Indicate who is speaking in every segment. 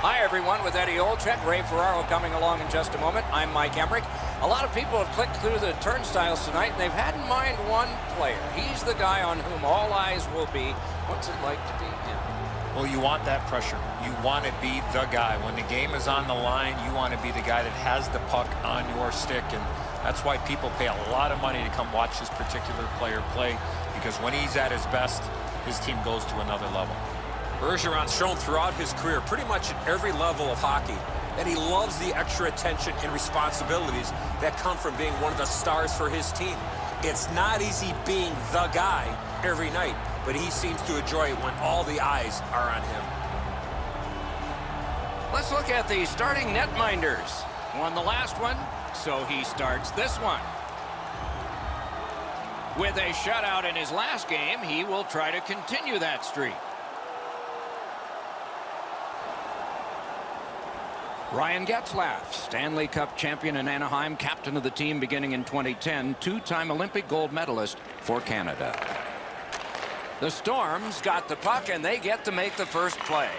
Speaker 1: Hi, everyone, with Eddie Olczyk. Ray Ferraro coming along in just a moment. I'm Mike Emmerich. A lot of people have clicked through the turnstiles tonight, and they've had in mind one player. He's the guy on whom all eyes will be. What's it like to be him?
Speaker 2: Well, you want that pressure. You want to be the guy. When the game is on the line, you want to be the guy that has the puck on your stick, and that's why people pay a lot of money to come watch this particular player play, because when he's at his best, his team goes to another level.
Speaker 3: Bergeron's shown throughout his career, pretty much at every level of hockey, that he loves the extra attention and responsibilities that come from being one of the stars for his team. It's not easy being the guy every night, but he seems to enjoy it when all the eyes are on him.
Speaker 1: Let's look at the starting netminders. Won the last one, so he starts this one. With a shutout in his last game, he will try to continue that streak. Ryan Getzlaf, Stanley Cup champion in Anaheim, captain of the team beginning in 2010, two-time Olympic gold medalist for Canada. The Storms got the puck, and they get to make the first play.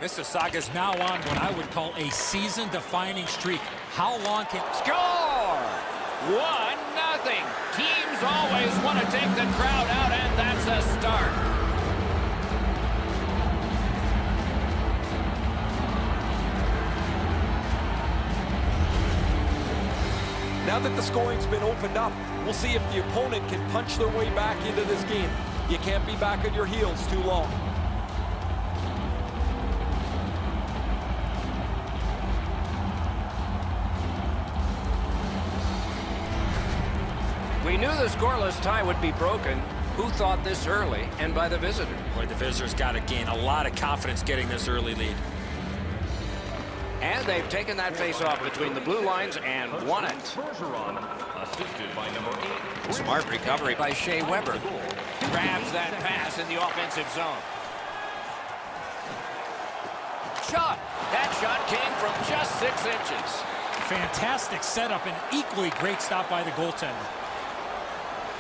Speaker 4: Mississauga's now on what I would call a season-defining streak. How long can...
Speaker 1: Score! 1-0. Teams always want to take the crowd out, and that's a start.
Speaker 5: Now that the scoring's been opened up, we'll see if the opponent can punch their way back into this game. You can't be back on your heels too long.
Speaker 1: We knew the scoreless tie would be broken. Who thought this early, and by the visitor?
Speaker 3: Boy, the visitors got to gain a lot of confidence getting this early lead.
Speaker 1: And they've taken that face-off between the blue lines and won it. Smart recovery by Shea Weber. Grabs that pass in the offensive zone. Shot. That shot came from just 6 inches.
Speaker 4: Fantastic setup and equally great stop by the goaltender.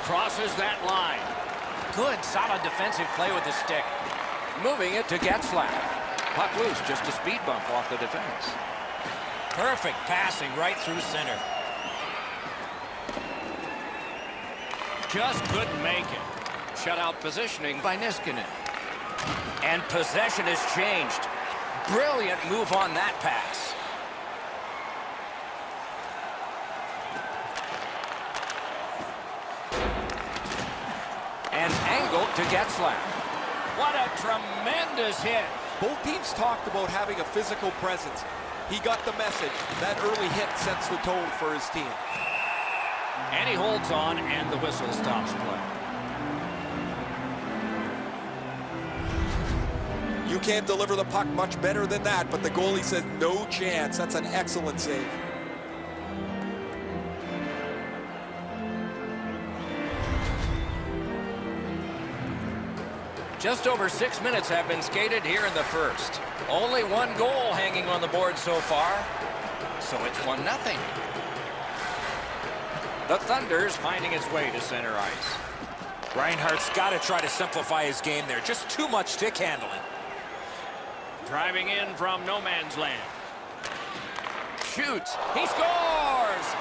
Speaker 1: Crosses that line. Good, solid defensive play with the stick. Moving it to Getzlaf. Puck loose, just a speed bump off the defense. Perfect passing right through center. Just couldn't make it. Shutout positioning by Niskanen. And possession has changed. Brilliant move on that pass. And angled to Getzlaf. What a tremendous hit.
Speaker 5: Both teams talked about having a physical presence. He got the message. That early hit sets the tone for his team.
Speaker 1: And he holds on, and the whistle stops play.
Speaker 5: You can't deliver the puck much better than that, but the goalie says no chance. That's an excellent save.
Speaker 1: Just over 6 minutes have been skated here in the first. Only one goal hanging on the board so far, so it's 1-0. The Thunder's finding its way to center ice.
Speaker 3: Reinhardt's got to try to simplify his game there. Just too much stick handling.
Speaker 1: Driving in from no man's land. Shoots. He scores!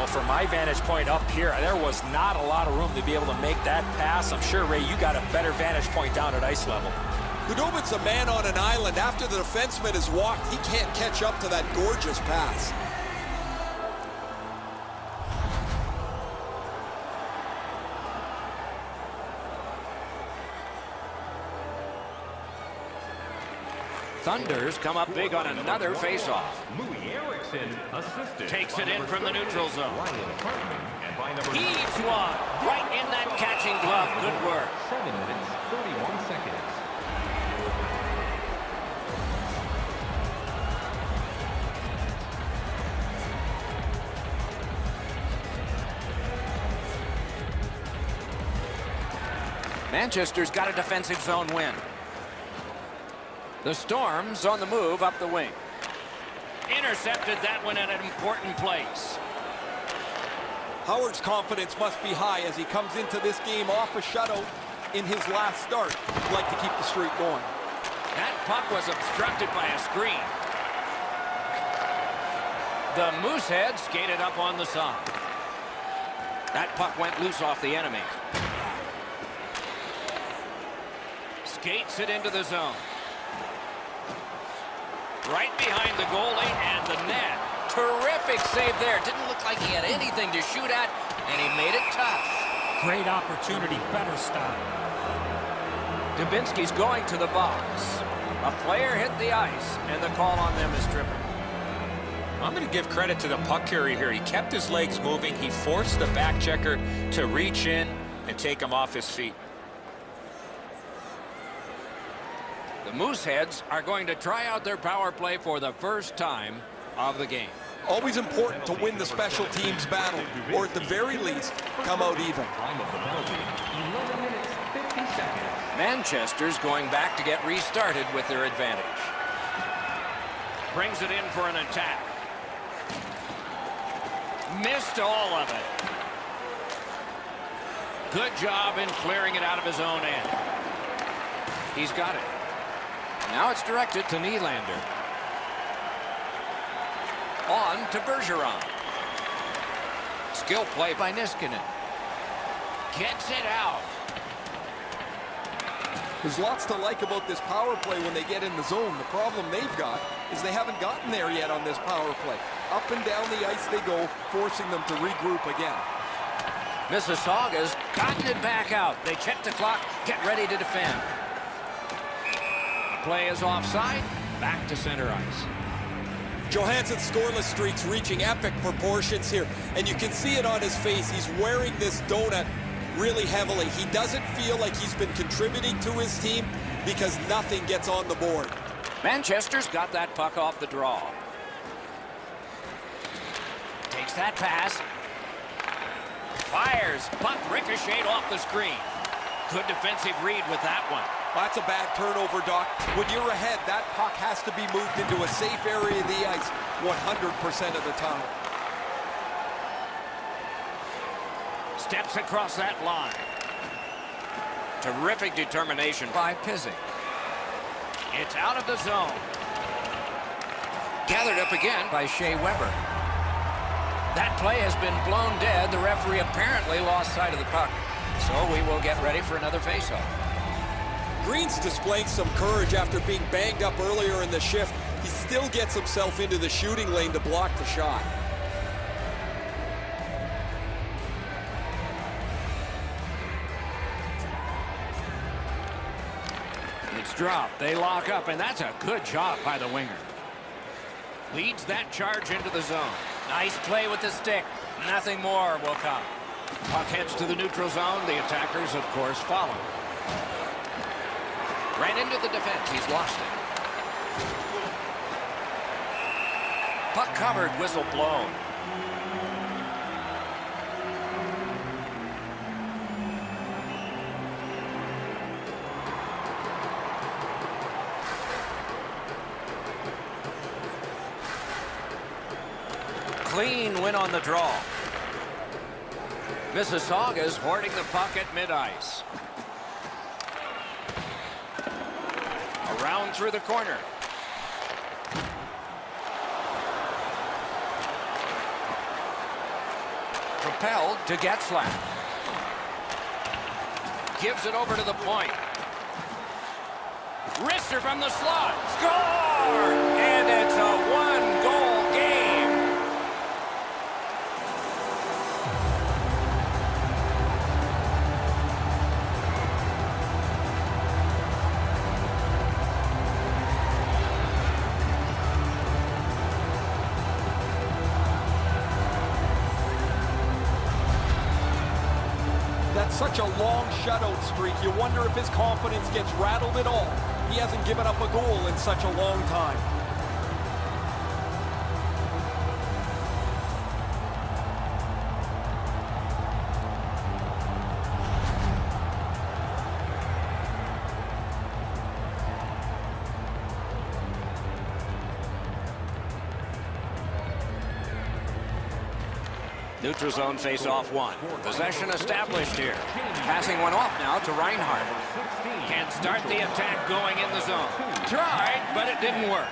Speaker 3: From my vantage point up here, there was not a lot of room to be able to make that pass. I'm sure, Ray, you got a better vantage point down at ice level.
Speaker 5: Khudobin's a man on an island. After the defenseman has walked, he can't catch up to that gorgeous pass.
Speaker 1: Thunders come up big on another face-off. Takes it in from the neutral zone. Heaves one. Right in that catching glove. Good work.
Speaker 6: 7 minutes, 31 seconds.
Speaker 1: Manchester's got a defensive zone win. The Storm's on the move up the wing. Intercepted that one at an important place.
Speaker 5: Howard's confidence must be high as he comes into this game off a shutout in his last start. He'd like to keep the streak going.
Speaker 1: That puck was obstructed by a screen. The Mooseheads skated up on the side. That puck went loose off the enemy. Skates it into the zone. Right behind the goalie and the net. Terrific save there. Didn't look like he had anything to shoot at, and he made it tough.
Speaker 4: Great opportunity. Better stop.
Speaker 1: Dubinsky's going to the box. A player hit the ice, and the call on them is tripping.
Speaker 2: I'm going to give credit to the puck carrier here. He kept his legs moving. He forced the back checker to reach in and take him off his feet.
Speaker 1: The Mooseheads are going to try out their power play for the first time of the game.
Speaker 5: Always important to win the special teams battle, or at the very least, come out even.
Speaker 6: Time of the penalty, 11 minutes, 50 seconds.
Speaker 1: Manchester's going back to get restarted with their advantage. Brings it in for an attack. Missed all of it. Good job in clearing it out of his own end. He's got it. Now it's directed to Nylander. On to Bergeron. Skill play by Niskanen. Gets it out.
Speaker 5: There's lots to like about this power play when they get in the zone. The problem they've got is they haven't gotten there yet on this power play. Up and down the ice they go, forcing them to regroup again.
Speaker 1: Mississauga's gotten it back out. They check the clock, get ready to defend. Play is offside, back to center ice.
Speaker 5: Johansson's scoreless streak's reaching epic proportions here, and you can see it on his face. He's wearing this donut really heavily. He doesn't feel like he's been contributing to his team because nothing gets on the board.
Speaker 1: Manchester's got that puck off the draw. Takes that pass. Fires. Puck ricocheted off the screen. Good defensive read with that one.
Speaker 5: That's a bad turnover, Doc. When you're ahead, that puck has to be moved into a safe area of the ice 100% of the time.
Speaker 1: Steps across that line. Terrific determination by Pizik. It's out of the zone. Gathered up again by Shea Weber. That play has been blown dead. The referee apparently lost sight of the puck. So we will get ready for another faceoff.
Speaker 5: Green's displaying some courage after being banged up earlier in the shift. He still gets himself into the shooting lane to block the shot.
Speaker 1: It's dropped. They lock up, and that's a good job by the winger. Leads that charge into the zone. Nice play with the stick. Nothing more will come. Puck heads to the neutral zone. The attackers, of course, follow. Ran into the defense. He's lost it. Puck covered, whistle blown. Clean win on the draw. Mississauga's hoarding the puck at mid-ice. Around through the corner. Propelled to Getzlaf. Gives it over to the point. Wrister from the slot. Score! And it's a one-goal game.
Speaker 5: That's such a long shutout streak. You wonder if his confidence gets rattled at all. He hasn't given up a goal in such a long time.
Speaker 1: Neutral zone face-off one. Possession established here. Passing one off now to Reinhardt. Can start the attack going in the zone. Tried, but it didn't work.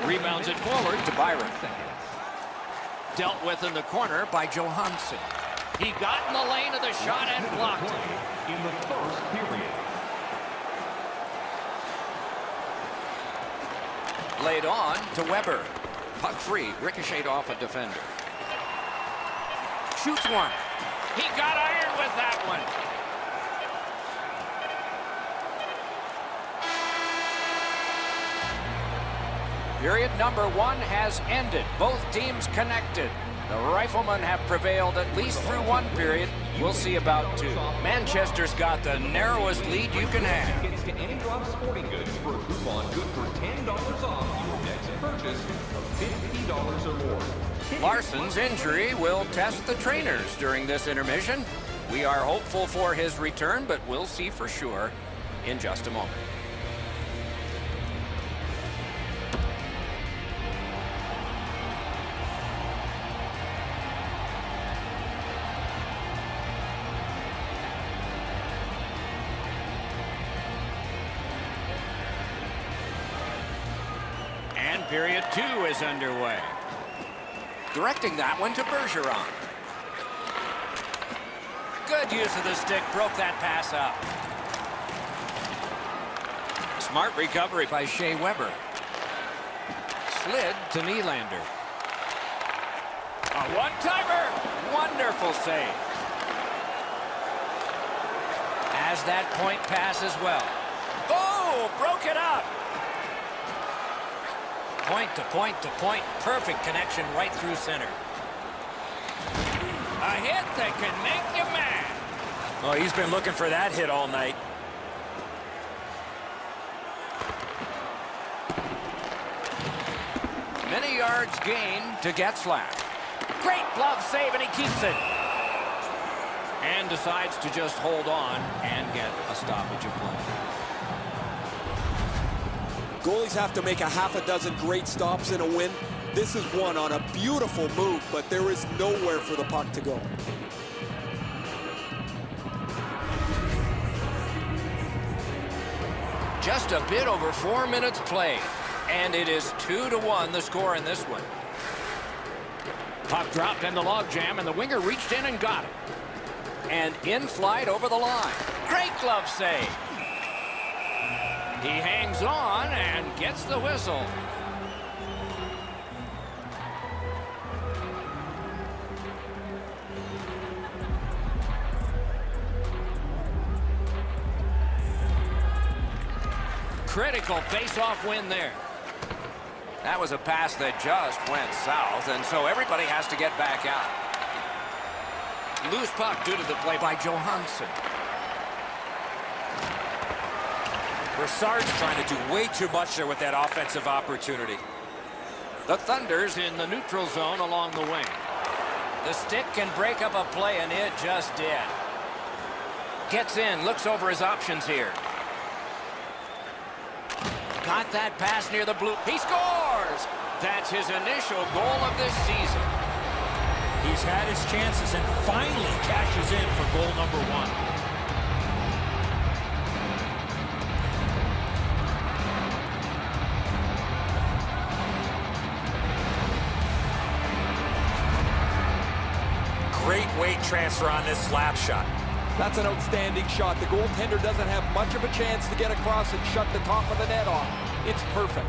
Speaker 1: Rebounds it forward to Byron. Dealt with in the corner by Johansson. He got in the lane of the shot and blocked it.
Speaker 6: In the first period.
Speaker 1: Laid on to Weber. Puck free, ricocheted off a defender. Shoots one. He got iron with that one. Period number one has ended. Both teams connected. The Riflemen have prevailed at least through one period. We'll see about two. Manchester's got the narrowest lead you can have.
Speaker 6: Tickets to any drop sporting goods for a coupon good for $10 off your next purchase of $50 or more.
Speaker 1: Larson's injury will test the trainers during this intermission. We are hopeful for his return, but we'll see for sure in just a moment. And period two is underway. Directing that one to Bergeron. Good use of the stick, broke that pass up. Smart recovery by Shea Weber. Slid to Nylander. A one-timer. Wonderful save. As that point pass as well. Oh, broke it up. Point to point to point. Perfect connection right through center. A hit that can make you mad.
Speaker 2: Oh, he's been looking for that hit all night.
Speaker 1: Many yards gained to Getzlaf. Great glove save, and he keeps it. And decides to just hold on and get a stoppage of play.
Speaker 5: Goalies have to make a half a dozen great stops in a win. This is one on a beautiful move, but there is nowhere for the puck to go.
Speaker 1: Just a bit over 4 minutes played, and it is 2-1 the score in this one. Puck dropped in the logjam, and the winger reached in and got it. And in flight over the line. Great glove save. He hangs on and gets the whistle. Critical face-off win there. That was a pass that just went south, and so everybody has to get back out. Loose puck due to the play by Johansson.
Speaker 3: Broussard's trying to do way too much there with that offensive opportunity.
Speaker 1: The Thunder's in the neutral zone along the wing. The stick can break up a play, and it just did. Gets in, looks over his options here. Got that pass near the blue. He scores! That's his initial goal of this season.
Speaker 4: He's had his chances and finally cashes in for goal number one.
Speaker 3: Great weight transfer on this slap shot.
Speaker 5: That's an outstanding shot. The goaltender doesn't have much of a chance to get across and shut the top of the net off. It's perfect.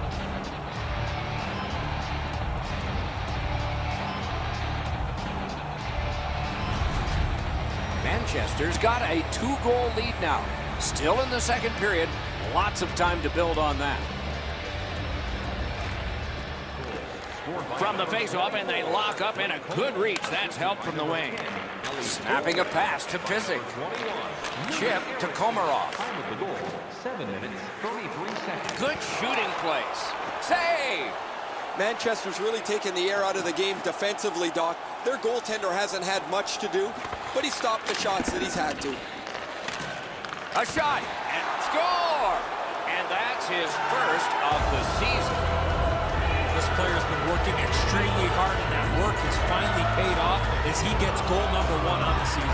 Speaker 1: Manchester's got a 2-goal lead now. Still in the second period. Lots of time to build on that. From the face-off, and they lock up, and a good reach. That's help from the wing. Snapping a pass to Pizik. Chip to Komarov.
Speaker 6: Time of the goal, 7 minutes, 33 seconds.
Speaker 1: Good shooting place. Save!
Speaker 5: Manchester's really taken the air out of the game defensively, Doc. Their goaltender hasn't had much to do, but he stopped the shots that he's had to.
Speaker 1: A shot, and score! And that's his first of the season.
Speaker 4: This player's been working extremely hard, and that work has finally paid off. as he gets goal number 1 on the season.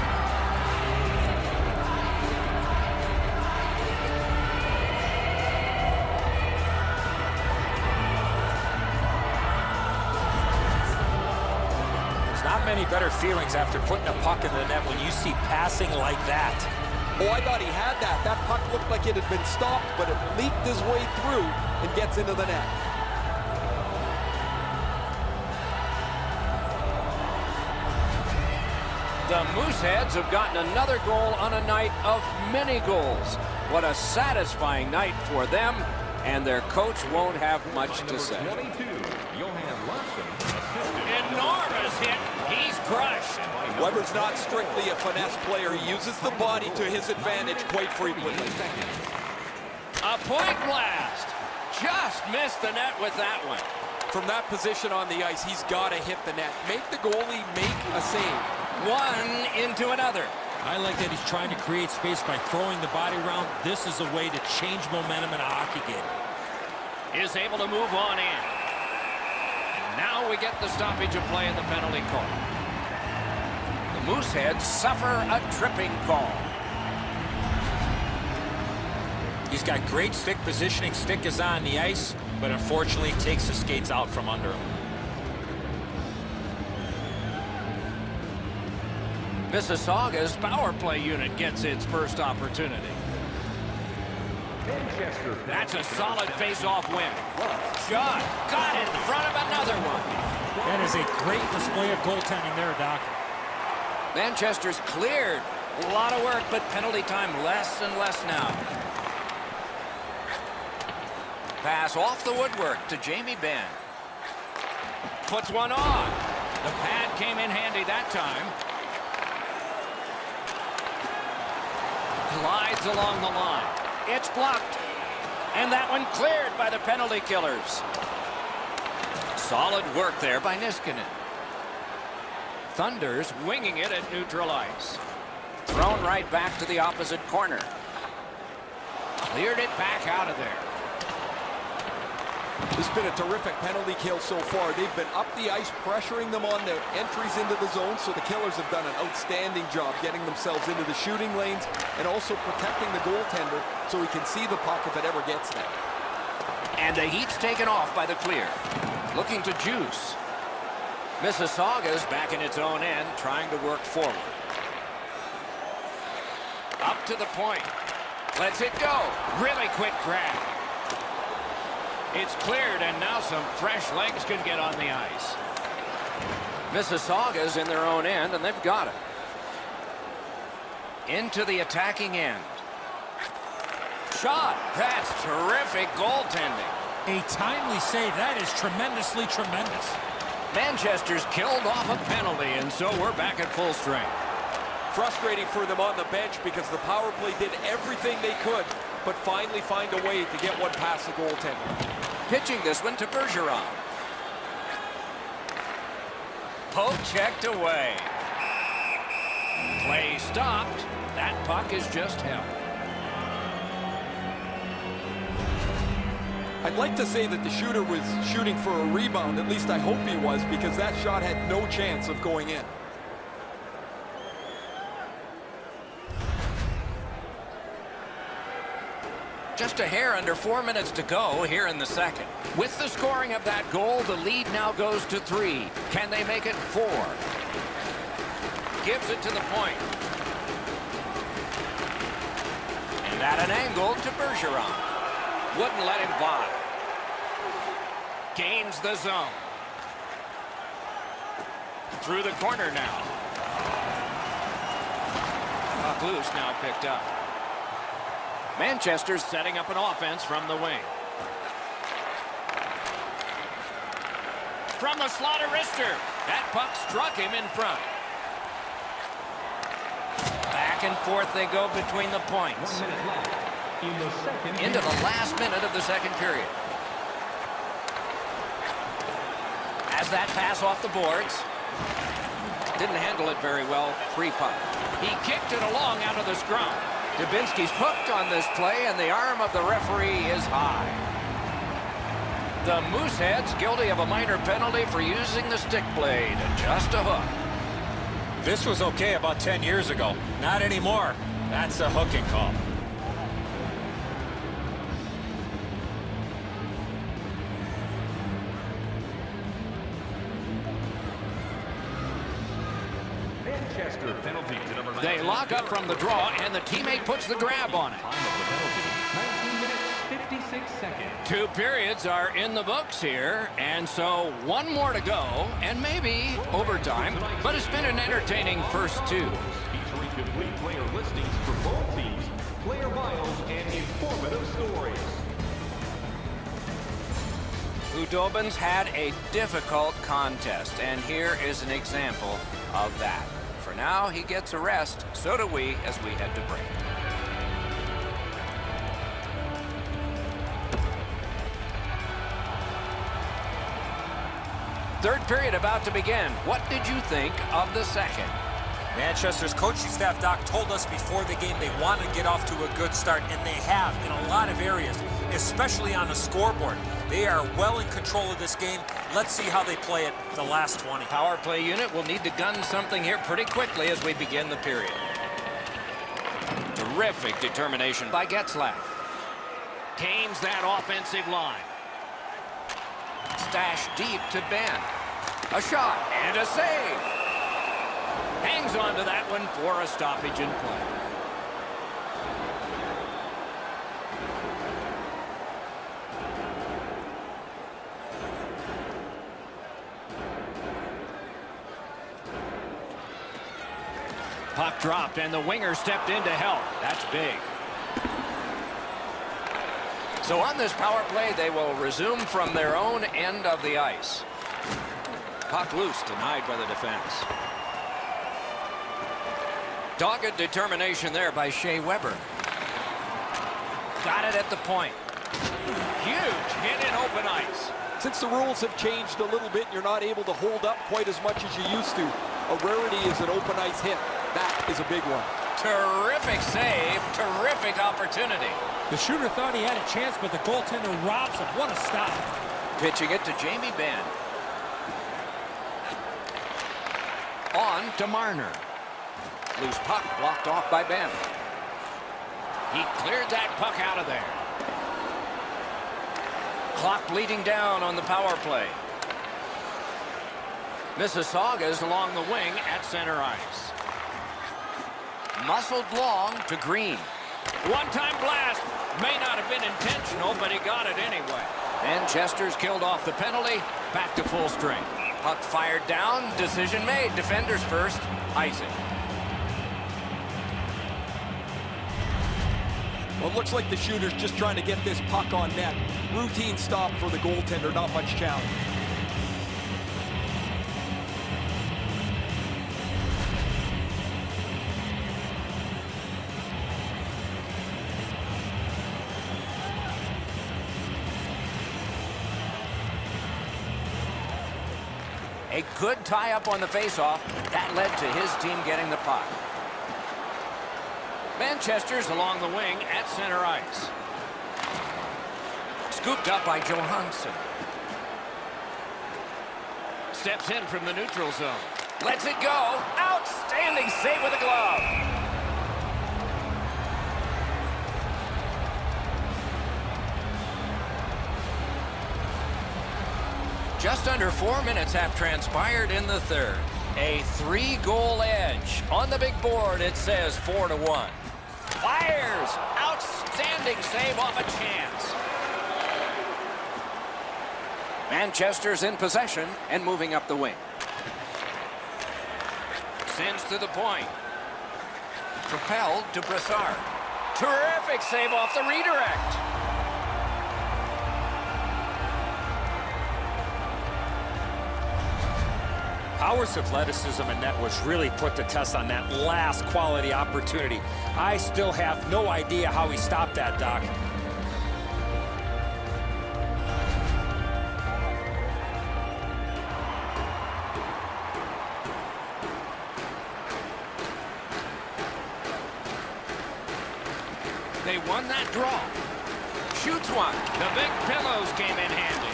Speaker 2: Not many better feelings after putting a puck in the net when you see passing like that.
Speaker 5: Oh, I thought he had that. That puck looked like it had been stopped, but it leaked his way through and gets into the net.
Speaker 1: The Mooseheads have gotten another goal on a night of many goals. What a satisfying night for them, and their coach won't have much to say.
Speaker 7: Enormous hit. He's crushed.
Speaker 5: Weber's not strictly a finesse player. He uses the body to his advantage quite frequently.
Speaker 1: A point blast. Just missed the net with that one.
Speaker 5: From that position on the ice, he's got to hit the net. Make the goalie make a save.
Speaker 1: One into another.
Speaker 4: I like that he's trying to create space by throwing the body around. This is a way to change momentum in a hockey game.
Speaker 1: Is able to move on in. Now we get the stoppage of play in the penalty call. The Mooseheads suffer a tripping call.
Speaker 2: He's got great stick positioning. Stick is on the ice, but unfortunately takes the skates out from under him.
Speaker 1: Mississauga's power play unit gets its first opportunity. That's a solid face-off win. Shot. Got in front of another one.
Speaker 4: That is a great display of goaltending there, Doc.
Speaker 1: Manchester's cleared. A lot of work, but penalty time less and less now. Pass off the woodwork to Jamie Benn. Puts one on. The pad came in handy that time. Glides along the line. It's blocked. And that one cleared by the penalty killers. Solid work there by Niskanen. Thunder's winging it at neutral ice. Thrown right back to the opposite corner. Cleared it back out of there.
Speaker 5: This has been a terrific penalty kill so far. They've been up the ice, pressuring them on the entries into the zone, so the Killers have done an outstanding job getting themselves into the shooting lanes and also protecting the goaltender so he can see the puck if it ever gets there.
Speaker 1: And the heat's taken off by the clear. Looking to juice. Mississauga's back in its own end, trying to work forward. Up to the point. Lets it go. Really quick grab. It's cleared, and now some fresh legs can get on the ice. Mississauga's in their own end, and they've got it. Into the attacking end. Shot. That's terrific goaltending.
Speaker 4: A timely save. That is tremendously tremendous.
Speaker 1: Manchester's killed off a penalty, and so we're back at full strength.
Speaker 5: Frustrating for them on the bench because the power play did everything they could, but finally find a way to get one past the goaltender.
Speaker 1: Pitching this one to Bergeron. Poke checked away. Play stopped. That puck is just held.
Speaker 5: I'd like to say that the shooter was shooting for a rebound. At least I hope he was, because that shot had no chance of going in.
Speaker 1: Just a hair under 4 minutes to go here in the second. With the scoring of that goal, the lead now goes to 3. Can they make it 4? Gives it to the point. And at an angle to Bergeron. Wouldn't let him by. Gains the zone. Through the corner now. Puck loose now picked up. Manchester's setting up an offense from the wing. From the slot of wrister. That puck struck him in front. Back and forth they go between the points. Into the last minute of the second period. As that pass off the boards. Didn't handle it very well. Free puck. He kicked it along out of the scrum. Dubinsky's hooked on this play, and the arm of the referee is high. The Mooseheads guilty of a minor penalty for using the stick blade. Just a hook.
Speaker 2: This was okay about 10 years ago. Not anymore. That's a hooking call.
Speaker 6: Manchester penalty to number 19.
Speaker 1: They lock up from the draw, and the teammate puts the grab on it.
Speaker 6: Time of the penalty, 19 minutes, 56 seconds.
Speaker 1: 2 periods are in the books here, and so 1 more to go, and maybe overtime, but it's been an entertaining first 2.
Speaker 6: Featuring complete player listings for both teams, player bios, and informative stories.
Speaker 1: Udobin's had a difficult contest, and here is an example of that. For now, he gets a rest. So do we as we head to break. Third period about to begin. What did you think of the second?
Speaker 3: Manchester's coaching staff, Doc, told us before the game they want to get off to a good start, and they have in a lot of areas, especially on the scoreboard. They are well in control of this game. Let's see how they play it the last 20.
Speaker 1: Power play unit will need to gun something here pretty quickly as we begin the period. Terrific determination by Getzlaff. Gains that offensive line. Stash deep to Ben. A shot and a save. Hangs on to that one for a stoppage in play. Puck dropped, and the winger stepped in to help. That's big. So on this power play, they will resume from their own end of the ice. Puck loose, denied by the defense. Dogged determination there by Shea Weber. Got it at the point. Huge hit in open ice.
Speaker 5: Since the rules have changed a little bit, you're not able to hold up quite as much as you used to. A rarity is an open ice hit. That is a big one.
Speaker 1: Terrific save, terrific opportunity.
Speaker 4: The shooter thought he had a chance, but the goaltender robs him. What a stop.
Speaker 1: Pitching it to Jamie Benn. On to Marner. Loose puck blocked off by Ben. He cleared that puck out of there. Clock bleeding down on the power play. Mississauga's along the wing at center ice. Muscled long to Green. One-time blast. May not have been intentional, but he got it anyway. Manchester's killed off the penalty. Back to full strength. Puck fired down. Decision made. Defenders first. Icing.
Speaker 5: Well, it looks like the shooter's just trying to get this puck on net. Routine stop for the goaltender, not much challenge.
Speaker 1: A good tie-up on the face-off. That led to his team getting the puck. Manchester's along the wing at center ice. Scooped up by Johansson. Steps in from the neutral zone. Lets it go. Outstanding save with a glove. Just under 4 minutes have transpired in the third. A 3-goal edge. On the big board, it says 4-1. Fires! Outstanding save off a chance. Manchester's in possession and moving up the wing. Sends to the point. Propelled to Brassard. Terrific save off the redirect.
Speaker 2: Howard's athleticism and net was really put to test on that last quality opportunity. I still have no idea how he stopped that, Doc.
Speaker 1: They won that draw. Shoots one. The big pillows came in handy.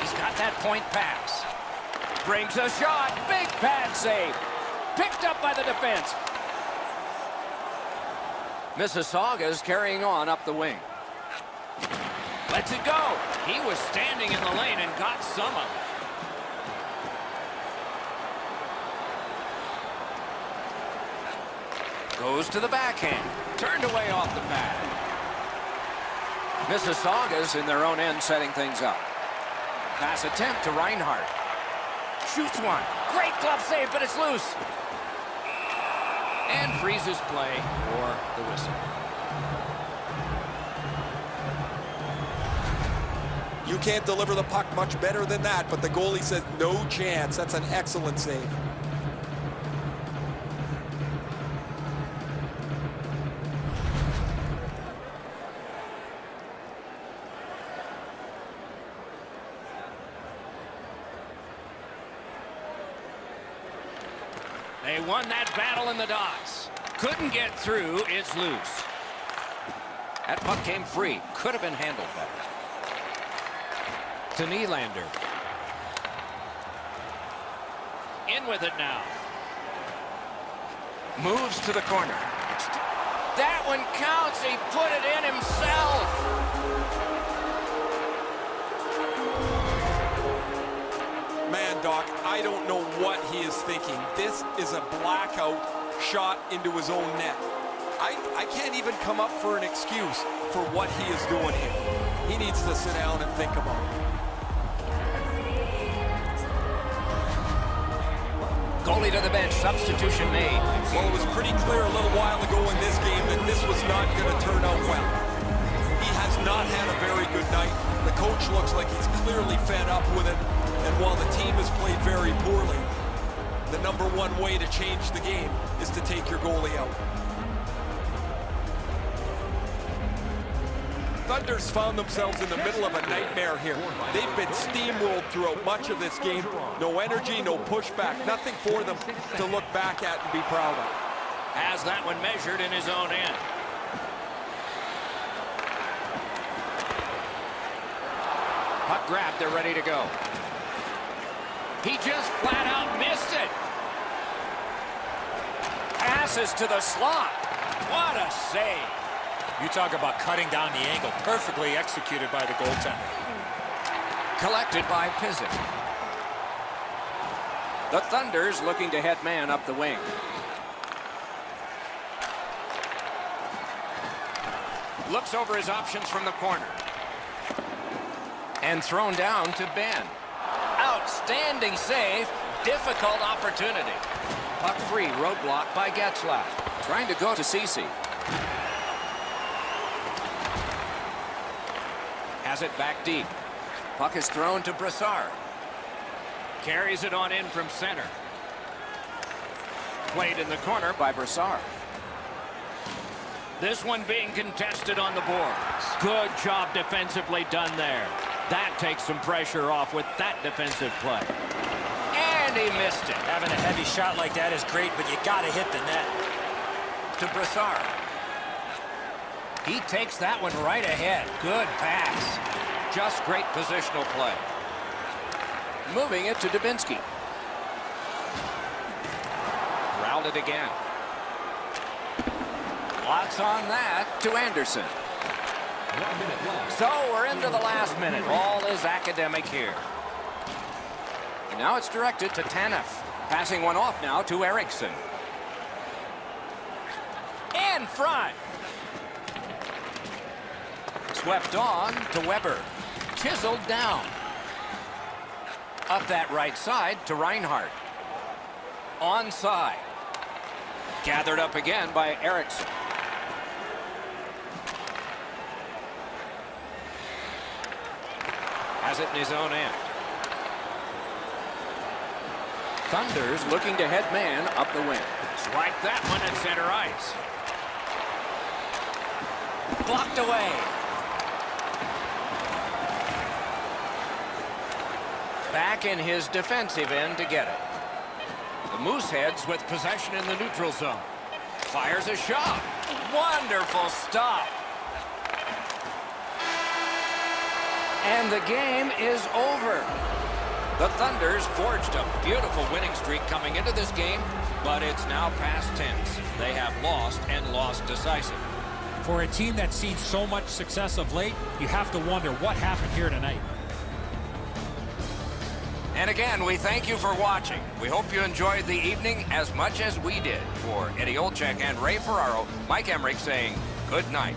Speaker 1: He's got that point pass. Brings a shot. Big pad save. Picked up by the defense. Mississauga's carrying on up the wing. Lets it go. He was standing in the lane and got some of it. Goes to the backhand. Turned away off the pad. Mississauga's in their own end setting things up. Pass attempt to Reinhardt. Shoots one. Great glove save, but it's loose. And freezes play for the whistle.
Speaker 5: You can't deliver the puck much better than that, but the goalie says no chance. That's an excellent save.
Speaker 7: They won that battle in the docks. Couldn't get through. It's loose.
Speaker 1: That puck came free. Could have been handled better. To Nylander.
Speaker 7: In with it now.
Speaker 1: Moves to the corner. That one counts. He put it in himself.
Speaker 5: Man, Doc, I don't know what he is thinking. This is a blackout shot into his own net. I can't even come up for an excuse for what he is doing here. He needs to sit down and think about it.
Speaker 1: Goalie to the bench. Substitution made.
Speaker 5: Well, it was pretty clear a little while ago in this game that this was not going to turn out well. He has not had a very good night. The coach looks like he's clearly fed up with it. And while the team has played very poorly, the number one way to change the game is to take your goalie out. Thunder's found themselves in the middle of a nightmare here. They've been steamrolled throughout much of this game. No energy, no pushback, nothing for them to look back at and be proud of.
Speaker 7: Has that one measured in his own end.
Speaker 1: Puck grabbed. They're ready to go.
Speaker 7: He just flat out missed it. Passes to the slot. What a save.
Speaker 2: You talk about cutting down the angle. Perfectly executed by the goaltender.
Speaker 1: Collected by Pizik. The Thunder's looking to head man up the wing. Looks over his options from the corner. And thrown down to Ben. Outstanding save. Difficult opportunity. Puck free. Roadblock by Getzlaf. Trying to go to Ceci. Has it back deep. Puck is thrown to Brassard.
Speaker 7: Carries it on in from center.
Speaker 1: Played in the corner by Brassard.
Speaker 7: This one being contested on the boards. Good job defensively done there. That takes some pressure off with that defensive play.
Speaker 1: And he missed it.
Speaker 2: Having a heavy shot like that is great, but you got to hit the net.
Speaker 1: To Brassard. He takes that one right ahead. Good pass. Just great positional play. Moving it to Dubinsky. Routed again. Lots on that to Anderson.
Speaker 6: 1 minute left.
Speaker 1: So we're into the last minute. All is academic here. And now it's directed to Tanev. Passing one off now to Eriksson. In front. Swept on to Weber. Chiseled down. Up that right side to Reinhardt. Onside. Gathered up again by Eriksson. Has it in his own end. Thunder's looking to head man up the wing.
Speaker 7: Swipe that one at center ice.
Speaker 1: Blocked away. Back in his defensive end to get it. The Mooseheads with possession in the neutral zone. Fires a shot. Wonderful stop. And the game is over. The Thunders forged a beautiful winning streak coming into this game, but it's now past tense. They have lost and lost decisively.
Speaker 4: For a team that's seen so much success of late, you have to wonder what happened here tonight.
Speaker 1: And again, we thank you for watching. We hope you enjoyed the evening as much as we did. For Eddie Olczyk and Ray Ferraro, Mike Emmerich saying good night.